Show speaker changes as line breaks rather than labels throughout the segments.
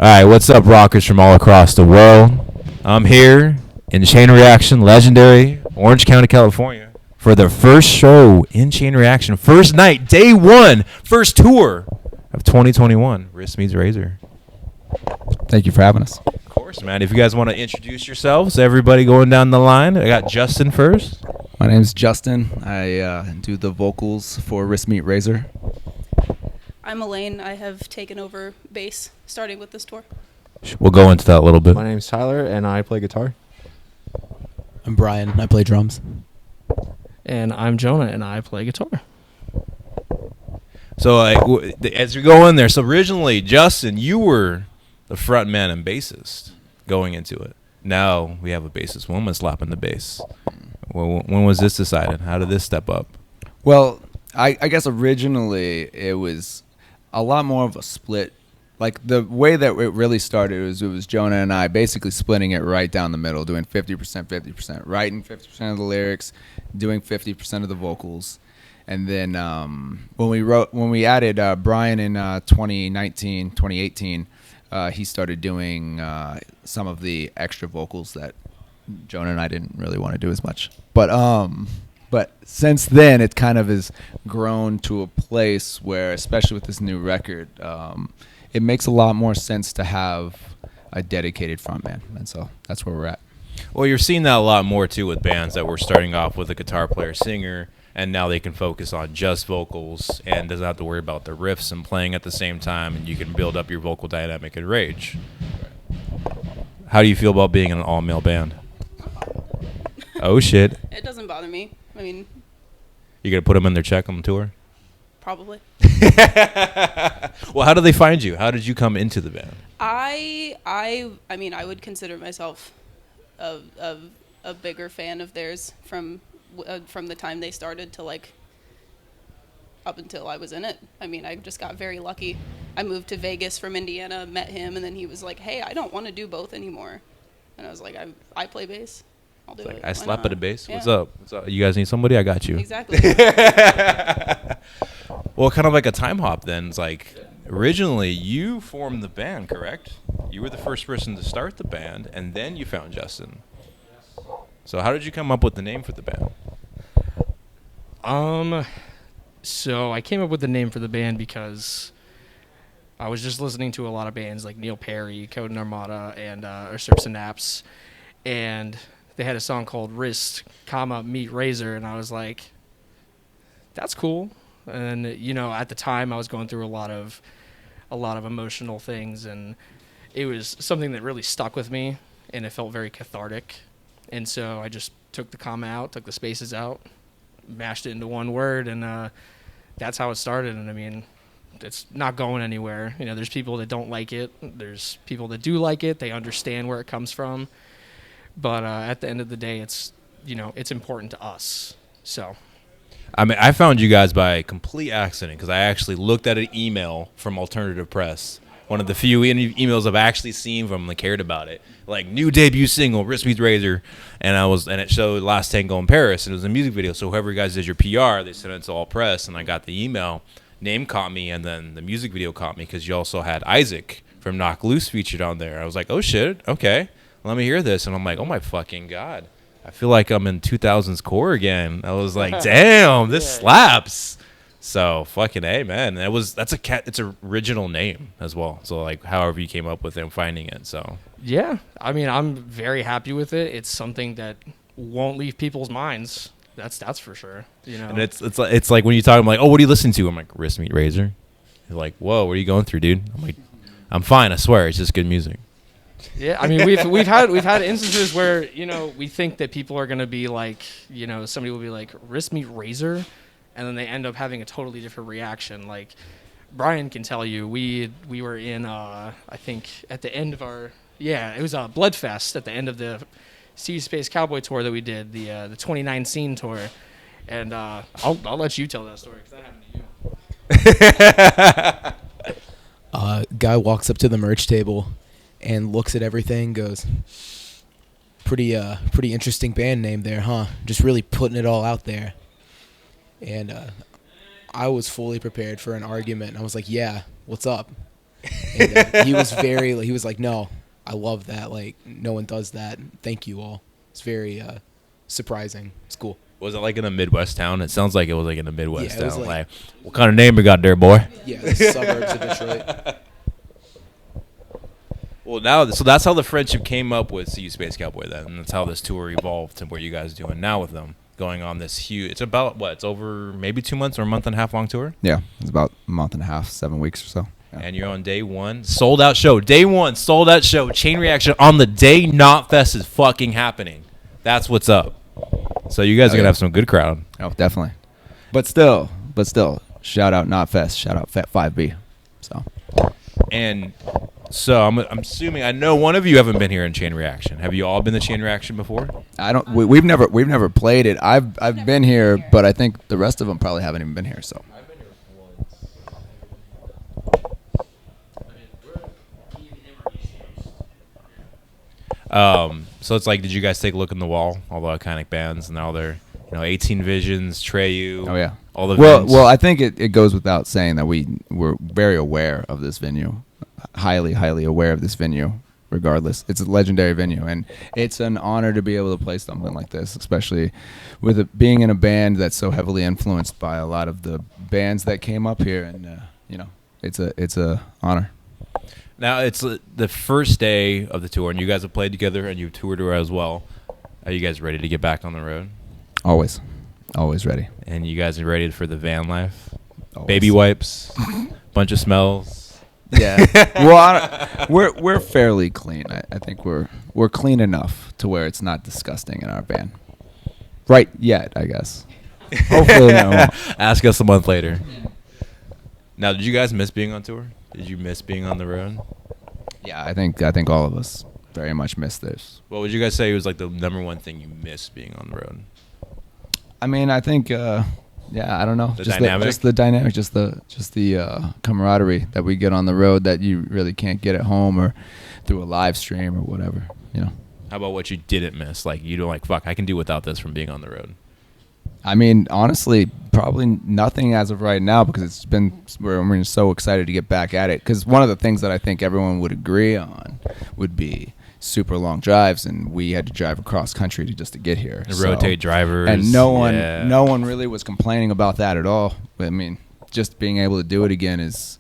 right, what's up, rockers from all across the world? I'm here in Chain Reaction, legendary Orange County, California, for the first show in Chain Reaction, first night, day one, first tour of 2021. Wristmeetrazor.
Thank you for having us.
Of course, man. If you guys want to introduce yourselves, everybody going down the line. I got Justin first.
My name's Justin. I do the vocals for Wristmeetrazor.
I'm Elaine. I have taken over bass, starting with this tour.
We'll go into that a little bit.
My name's Tyler, and I play guitar.
I'm Brian. I play drums.
And I'm Jonah, and I play guitar.
So, as we go in there, so originally, Justin, you were the front man and bassist going into it. Now we have a bassist woman slapping the bass. When was this decided? How did this step up?
Well, I guess originally it was a lot more of a split. Like the way that it really started was Jonah and I basically splitting it right down the middle, doing 50%, 50%, writing 50% of the lyrics, doing 50% of the vocals. And then when we added Brian in 2018, he started doing some of the extra vocals that Jonah and I didn't really want to do as much. But since then, it kind of has grown to a place where, especially with this new record, it makes a lot more sense to have a dedicated frontman. And so that's where we're at.
Well, you're seeing that a lot more, too, with bands that were starting off with a guitar player, singer, and now they can focus on just vocals and doesn't have to worry about the riffs and playing at the same time, and you can build up your vocal dynamic and rage. How do you feel about being in an all-male band? Oh, shit.
It doesn't bother me. I mean,
You going to put them in their check on tour?
probably.
Well, how did they find you? How did you come into the band?
I mean, I would consider myself a bigger fan of theirs from the time they started to like up until I was in it. I mean, I just got very lucky. I moved to Vegas from Indiana, met him, and then he was like, "Hey, I don't want to do both anymore." And I was like, "I play bass. I'll do it.
I
Why
slap
not?"
at a bass.
Yeah.
What's up? What's up? You guys need somebody? I got you.
Exactly.
Well, kind of like a time hop then. It's like originally you formed the band, correct? You were the first person to start the band, and then you found Justin. So how did you come up with the name for the band?
So I came up with the name for the band because I was just listening to a lot of bands like Neil Perry, Code and Armada, and Usurp Synapse, and they had a song called Wrist, Meet Razor, and I was like, that's cool. And at the time I was going through a lot of emotional things, and it was something that really stuck with me, and it felt very cathartic. And so I just took the comma out, took the spaces out, mashed it into one word, and that's how it started. And I mean, it's not going anywhere. There's people that don't like it. There's people that do like it. They understand where it comes from. But at the end of the day, it's important to us. So,
I mean, I found you guys by complete accident because I actually looked at an email from Alternative Press. One of the few emails I've actually seen from them that cared about it. Like, new debut single, Wristmeetrazor. And it showed Last Tango in Paris, and it was a music video. So whoever you guys did your PR, they sent it to all press, and I got the email. Name caught me, and then the music video caught me because you also had Isaac from Knock Loose featured on there. I was like, oh, shit, okay. Let me hear this. And I'm like, oh, my fucking God. I feel like I'm in 2000s core again. I was like, damn, this slaps. So fucking A, man. It's a original name as well. So like however you came up with it and finding it. So
yeah, I mean, I'm very happy with it. It's something that won't leave people's minds. That's for sure.
And it's like when you talk, I'm like, oh, what do you listen to? I'm like, Wristmeetrazor. You're like, whoa, what are you going through, dude? I'm like, I'm fine. I swear, it's just good music.
Yeah, I mean, we've had instances where we think that people are gonna be like, somebody will be like Wristmeetrazor, and then they end up having a totally different reaction. Like Brian can tell you, we were in I think at the end of it was a Bloodfest at the end of the Seeyouspacecowboy tour that we did, the 29 Scene tour, and I'll let you tell that story because that happened to you.
Guy walks up to the merch table and looks at everything, goes, pretty interesting band name there, huh? Just really putting it all out there. And I was fully prepared for an argument. I was like, yeah, what's up? And, he was like, no, I love that. Like, no one does that. Thank you all. It's very surprising. It's cool.
Was it like in a Midwest town? It sounds like it was like in a Midwest
Yeah, it was
town.
like-
What kind of name we got there, boy?
Yeah, the suburbs of Detroit.
Well, now, so that's how the friendship came up with See You Space Cowboy then. And that's how this tour evolved to what you guys are doing now with them. Going on this huge, it's about, what, it's over maybe 2 months or a month and a half long tour?
Yeah, it's about a month and a half, 7 weeks or so. Yeah.
And you're on day one, sold out show. Day one, sold out show. Chain reaction on the day Knotfest is fucking happening. That's what's up. So you guys are going to have some good crowd.
Oh, definitely. But still, shout out Knotfest, shout out Fat 5B. So.
And so I'm assuming, I know one of you haven't been here in Chain Reaction. Have you all been to Chain Reaction before?
I don't. We've never played it. I've been here, but I think the rest of them probably haven't even been here. So.
So it's like, did you guys take a look in the wall, all the iconic bands and all their, 18 Visions, Treyu,
Oh yeah.
all the
Well,
Vins?
well, I think it goes without saying that we're very aware of this venue, highly aware of this venue. Regardless, it's a legendary venue, and it's an honor to be able to play something like this, especially with it being in a band that's so heavily influenced by a lot of the bands that came up here, and it's a honor.
Now it's the first day of the tour, and you guys have played together, and you've toured her as well. Are you guys ready to get back on the road?
Always ready.
And you guys are ready for the van life?
Always.
Baby wipes, bunch of smells.
Yeah. Well, we're fairly clean. I think we're clean enough to where it's not disgusting in our van. Right yet, I guess. Hopefully, no.
Ask us a month later. Now, did you guys miss being on tour? Did you miss being on the road?
Yeah, I think all of us very much miss this.
What would you guys say was like the number one thing you miss being on the road?
I mean, I think, I don't know,
The
just
dynamic?
the dynamic, just the camaraderie that we get on the road that you really can't get at home or through a live stream or whatever.
How about what you didn't miss? Like, you don't like, fuck, I can do without this from being on the road.
I mean, honestly, probably nothing as of right now because we're so excited to get back at it. Because one of the things that I think everyone would agree on would be super long drives, and we had to drive across country just to get here.
Rotate drivers.
And no one really was complaining about that at all. I mean, just being able to do it again is,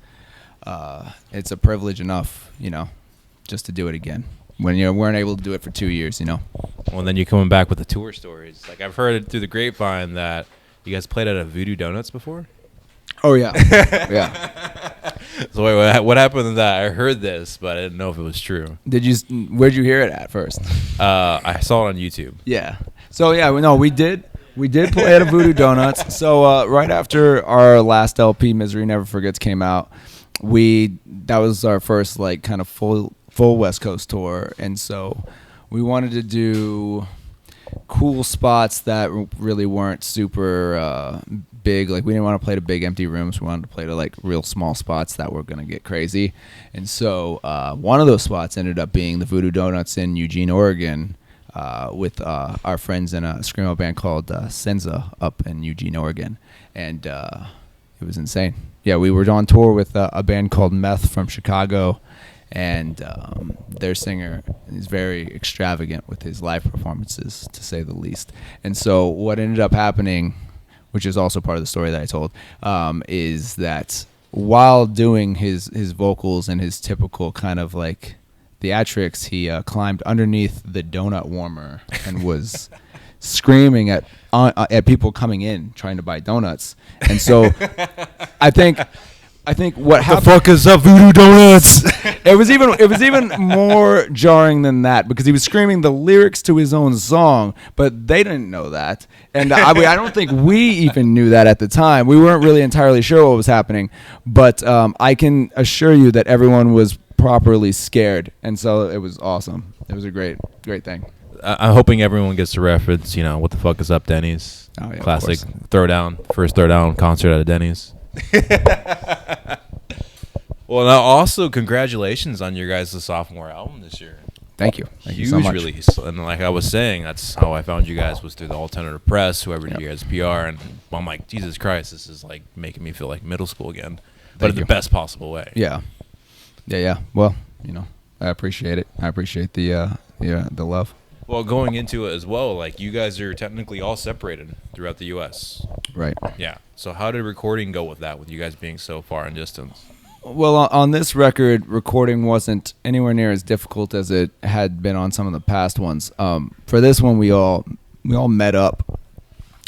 it's a privilege enough, just to do it again. When you weren't able to do it for 2 years,
Well, then you're coming back with the tour stories. Like, I've heard it through the grapevine that you guys played at a Voodoo Donuts before.
Oh yeah, yeah.
So wait, what happened to that? I heard this, but I didn't know if it was true.
Where'd you hear it at first?
I saw it on YouTube.
Yeah. So yeah, we did play at a Voodoo Donuts. So right after our last LP, Misery Never Forgets, came out, that was our first like kind of full West Coast tour, and so we wanted to do cool spots that really weren't super big. Like, we didn't want to play to big empty rooms. We wanted to play to like real small spots that were gonna get crazy. And so one of those spots ended up being the Voodoo Donuts in Eugene, Oregon, with our friends in a screamo band called Senza up in Eugene, Oregon, and it was insane. Yeah, we were on tour with a band called Meth from Chicago. And their singer is very extravagant with his live performances, to say the least. And so what ended up happening, which is also part of the story that I told, is that while doing his vocals and his typical kind of like theatrics, he climbed underneath the donut warmer and was screaming at people coming in trying to buy donuts. And so I think what happened.
The fuck is up, Voodoo Donuts?
It was even more jarring than that, because he was screaming the lyrics to his own song, but they didn't know that, and I don't think we even knew that at the time. We weren't really entirely sure what was happening, but I can assure you that everyone was properly scared, and so it was awesome. It was a great thing.
I'm hoping everyone gets the reference. What the fuck is up, Denny's?
Oh, yeah,
Classic
of
first throwdown concert at a Denny's. Well, now also congratulations on your guys' sophomore album this year.
Thank you. Thank
Huge
you so much.
release. And like I was saying, that's how I found you guys, was through the alternative press, whoever did you guys PR, and I'm like, Jesus Christ, this is like making me feel like middle school again, but
Thank
in the
you.
best possible way.
Yeah. Yeah. Well, I appreciate it. I appreciate the love.
Well, going into it as well, like you guys are technically all separated throughout the U.S.
Right.
Yeah. So how did recording go with that, with you guys being so far in distance?
Well, on this record, recording wasn't anywhere near as difficult as it had been on some of the past ones. For this one, we all met up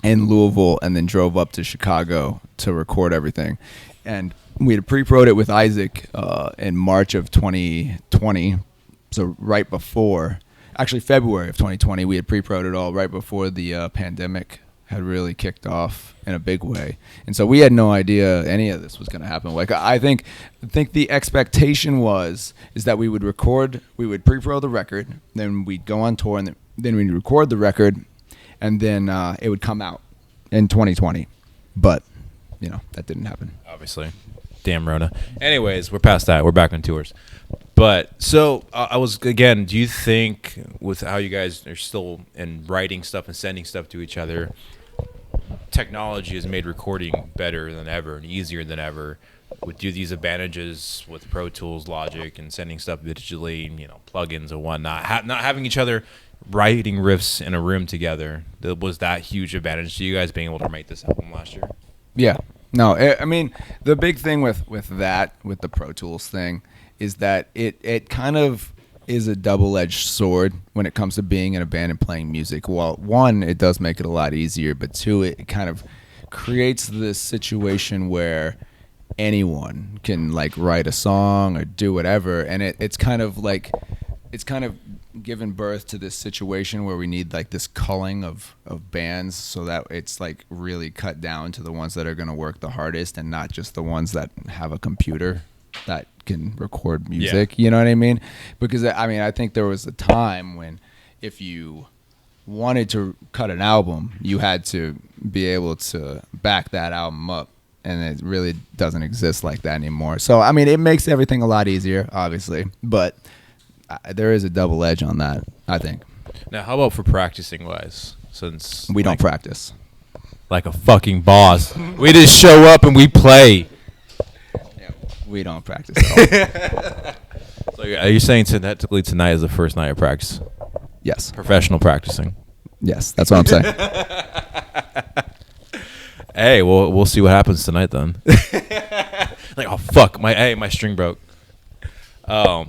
in Louisville and then drove up to Chicago to record everything. And we had pre-pro'd it with Isaac in March of 2020, so right before, actually February of 2020, we had pre-pro'd it all right before the pandemic had really kicked off in a big way. And so we had no idea any of this was going to happen. Like I think the expectation is that we would pre-pro the record, then we'd go on tour, and then we'd record the record, and then it would come out in 2020. But, that didn't happen.
Obviously. Damn Rona. Anyways, we're past that. We're back on tours. But so do you think with how you guys are still in writing stuff and sending stuff to each other, technology has made recording better than ever and easier than ever? With these advantages with Pro Tools, Logic, and sending stuff digitally, plugins and whatnot, not having each other writing riffs in a room together, was that huge advantage to you guys being able to make this album last year?
Yeah. No, I mean, the big thing with the Pro Tools thing is that it kind of is a double-edged sword when it comes to being in a band and playing music. Well, one, it does make it a lot easier, but two, it kind of creates this situation where anyone can write a song or do whatever, and it's kind of given birth to this situation where we need this culling of bands so that it's really cut down to the ones that are going to work the hardest and not just the ones that have a computer that can record music. Yeah. You know what I mean? Because I think there was a time when if you wanted to cut an album, you had to be able to back that album up, and it really doesn't exist like that anymore. So it makes everything a lot easier, obviously, but there is a double edge on that, I think.
Now, how about for practicing wise? Since
we don't practice.
Like a fucking boss. We just show up and we play.
Yeah, we don't practice at all.
So are you saying technically tonight is the first night of practice?
Yes.
Professional practicing.
Yes, that's what I'm saying.
Hey, we'll see what happens tonight then. Oh fuck, my string broke.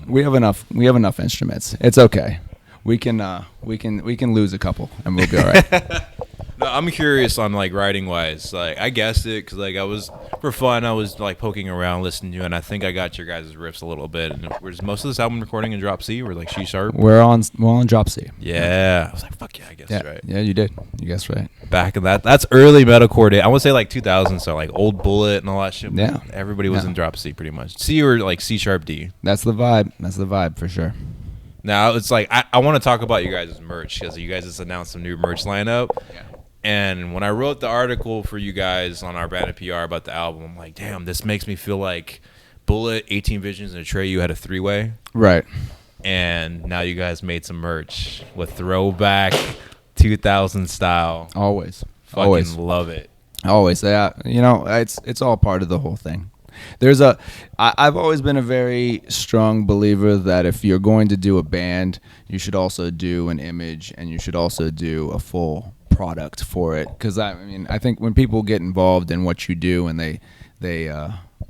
We have enough instruments. It's okay. We can lose a couple and we'll be all right.
No, I'm curious on writing wise. I guessed it because I was for fun. I was poking around, listening to you, and I think I got your guys' riffs a little bit. And was most of this album recording in drop C or C sharp?
We're on drop C.
Yeah, I was like, fuck yeah, I guessed right.
Yeah, you did. You guessed right.
Back in that's early metalcore day. I want to say 2000, so Old Bullet and all that shit.
Yeah,
everybody was in drop C pretty much. C or C sharp D.
That's the vibe. That's the vibe for sure.
Now it's I want to talk about you guys' merch because you guys just announced some new merch lineup. Yeah. And when I wrote the article for you guys on our Band PR about the album, I'm like, damn, this makes me feel like Bullet, 18 Visions, and Atreyu had a three-way.
Right.
And now you guys made some merch with throwback 2000 style.
Always.
Fucking love it.
Always. Yeah. It's all part of the whole thing. I've always been a very strong believer that if you're going to do a band, you should also do an image and you should also do a full product for it. Because I think when people get involved in what you do and they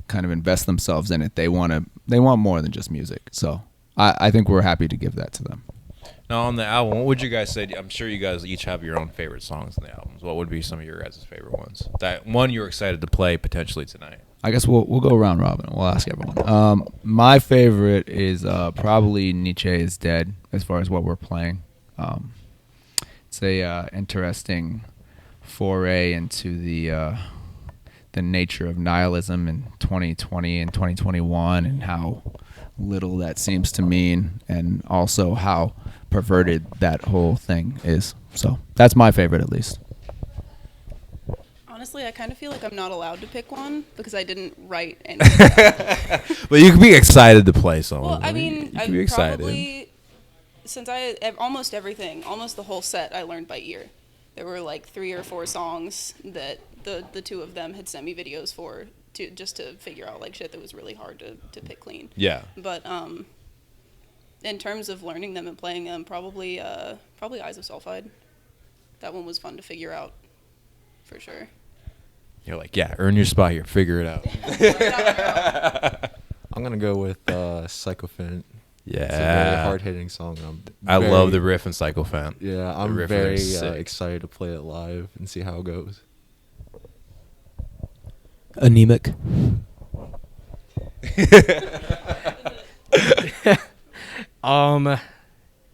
kind of invest themselves in it, they want more than just music. So I think we're happy to give that to them.
Now on the album, what would you guys say? I'm sure you guys each have your own favorite songs in the albums. What would be some of your guys' favorite ones? That one you're excited to play potentially tonight.
I guess we'll go round robin. We'll ask everyone. My favorite is probably Nietzsche is Dead as far as what we're playing. It's a interesting foray into the nature of nihilism in 2020 and 2021 and how little that seems to mean and also how perverted that whole thing is. So that's my favorite, at least.
Honestly, I kind of feel like I'm not allowed to pick one because I didn't write any.
But you can be excited to play someone.
Well, I
mean, you can be excited.
Probably, since almost everything, almost the whole set, I learned by ear. There were 3 or 4 songs that the two of them had sent me videos for to figure out like shit that was really hard to pick clean.
Yeah.
But in terms of learning them and playing them, probably Eyes of Sulfide. That one was fun to figure out, for sure.
You're like, yeah, earn your spot here, figure it out.
I'm gonna go with Sycophant.
Yeah.
It's a very hard-hitting song.
I love the riff in Sycophant.
Yeah, I'm very excited to play it live and see how it goes.
Anemic.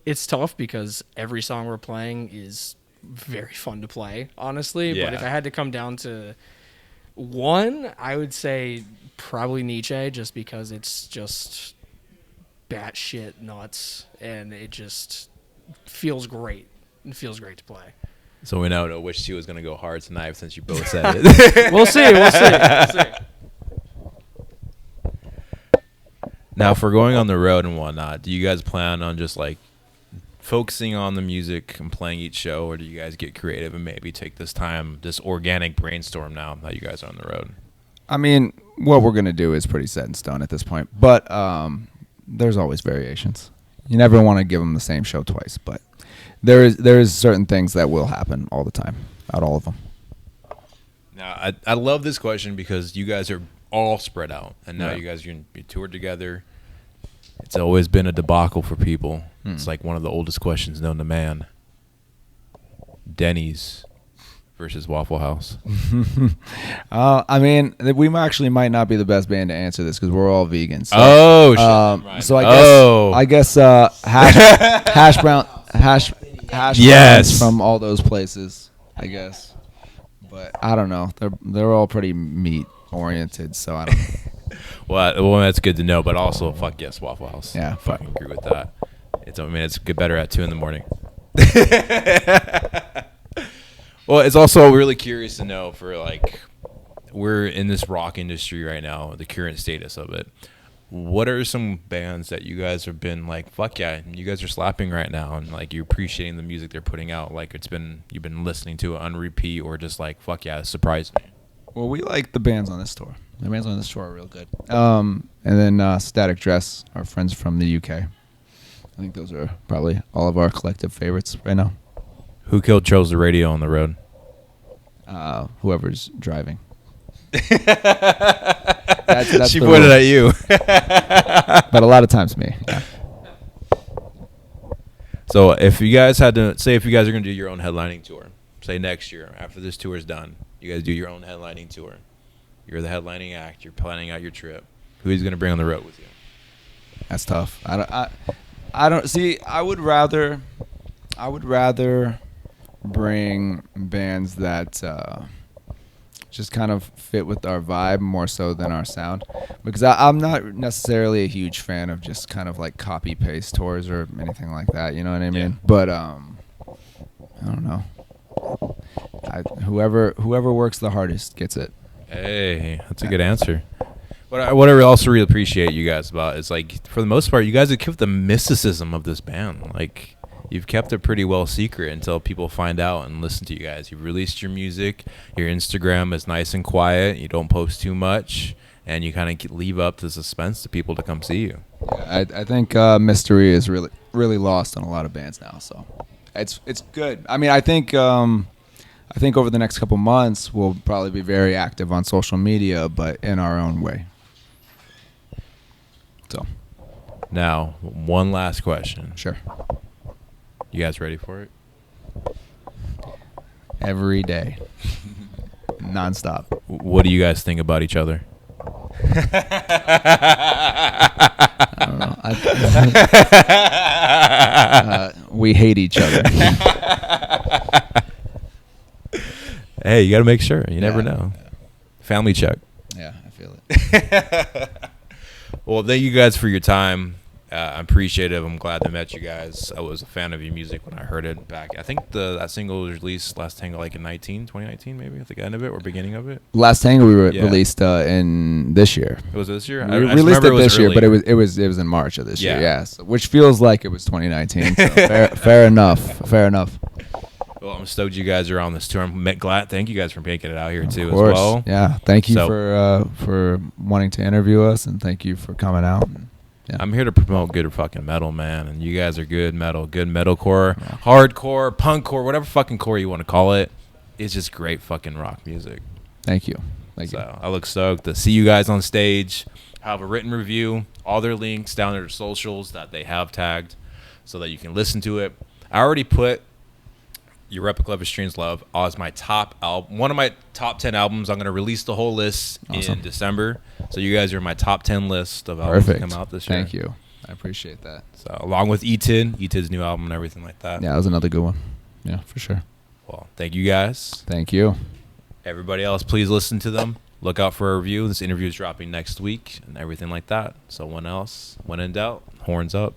It's tough because every song we're playing is very fun to play, honestly.
Yeah.
But if I had to come down to one, I would say probably Nietzsche, just because it's just batshit nuts and it just feels great. It feels great to play.
So we now know which two is going to go hard tonight since you both said it.
We'll see.
Now, if we're going on the road and whatnot, do you guys plan on just like focusing on the music and playing each show, or do you guys get creative and maybe take this time, this organic brainstorm now that you guys are on the road?
I mean, what we're gonna do is pretty set in stone at this point, but there's always variations. You never want to give them the same show twice, but there is certain things that will happen all the time, not all of them.
Now, I love this question because you guys are all spread out, and now
Yeah.
you guys are toured together. It's always been a debacle for people. It's like one of the oldest questions known to man. Denny's versus Waffle House.
I mean, we actually might not be the best band to answer this because we're all vegans. So,
Oh, shit. Right.
so I guess hash browns from all those places, I guess. But I don't know. They're all pretty meat oriented, so I don't know.
Well, that's good to know, but also, fuck yes, Waffle House.
Yeah,
fucking agree with that. It's good better at 2 a.m. Well, it's also really curious to know for like, we're in this rock industry right now, the current status of it. What are some bands that you guys have been like, fuck yeah, you guys are slapping right now, and like you're appreciating the music they're putting out, like you've been listening to it on repeat, or just like, fuck yeah, it surprised me.
Well, we like the bands on this tour. The bands on this tour are real good. And then Static Dress, our friends from the UK. I think those are probably all of our collective favorites right now.
Who chose the radio on the road?
Whoever's driving.
She
the
pointed
rule.
at you.
But a lot of times me. Yeah.
So if you guys had to say, if you guys are going to do your own headlining tour, say next year after this tour is done, you guys do your own headlining tour. You're the headlining act. You're planning out your trip. Who are you going to bring on the road with you?
That's tough. I don't see. I would rather bring bands that just kind of fit with our vibe more so than our sound, because I'm not necessarily a huge fan of just kind of like copy paste tours or anything like that. You know what I mean?
Yeah.
But I don't know. Whoever works the hardest gets it.
Hey, that's a good answer. What I also really appreciate you guys about is, like, for the most part, you guys have kept the mysticism of this band. Like, you've kept it pretty well secret until people find out and listen to you guys. You've released your music. Your Instagram is nice and quiet. You don't post too much, and you kind of leave up the suspense to people to come see you.
I think mystery is really lost on a lot of bands now. So it's good. I mean, I think over the next couple months we'll probably be very active on social media, but in our own way. So
Now, one last question.
sure.
You guys ready for it?
Every day, nonstop.
What do you guys think about each other?
I don't know. We hate each other.
Hey, you got to make sure. You never
Yeah.
know. Family check.
Yeah, I feel it.
Well, thank you guys for your time. I'm appreciative. I'm glad I met you guys. I was a fan of your music when I heard it back. I think that single was released last Tango like in 2019 maybe, at the end of it or beginning of it.
Last Tango we
Yeah.
released in this year.
It was this year?
We
I just
released
remember
it this year, but
early.
it was in March of this year.
Yeah.
Yeah, so, which feels like it was 2019. So fair enough. Fair enough.
Well, I'm stoked you guys are on this tour. I'm glad. Thank you guys for making it out here too,
Of course.
as well.
Yeah. Thank you
So-
for wanting to interview us, and thank you for coming out. Yeah.
I'm here to promote good fucking metal, man, and you guys are good metalcore, hardcore, punkcore, whatever fucking core you want to call it. It's just great fucking rock music.
Thank you. Thank you.
So I look stoked to see you guys on stage. Have a written review, all their links down their socials that they have tagged, so that you can listen to it. I already put Your Replica of Extremes Love as my top album, one of my top 10 albums. I'm gonna release the whole list in December, so you guys are in my top 10 list of albums that come out this year.
Thank you. I appreciate that.
So along with Etid's new album and everything like that.
Yeah, that was another good one. Yeah, for sure.
Well, thank you guys.
Thank you.
Everybody else, please listen to them. Look out for a review. This interview is dropping next week and everything like that. So when in doubt, horns up.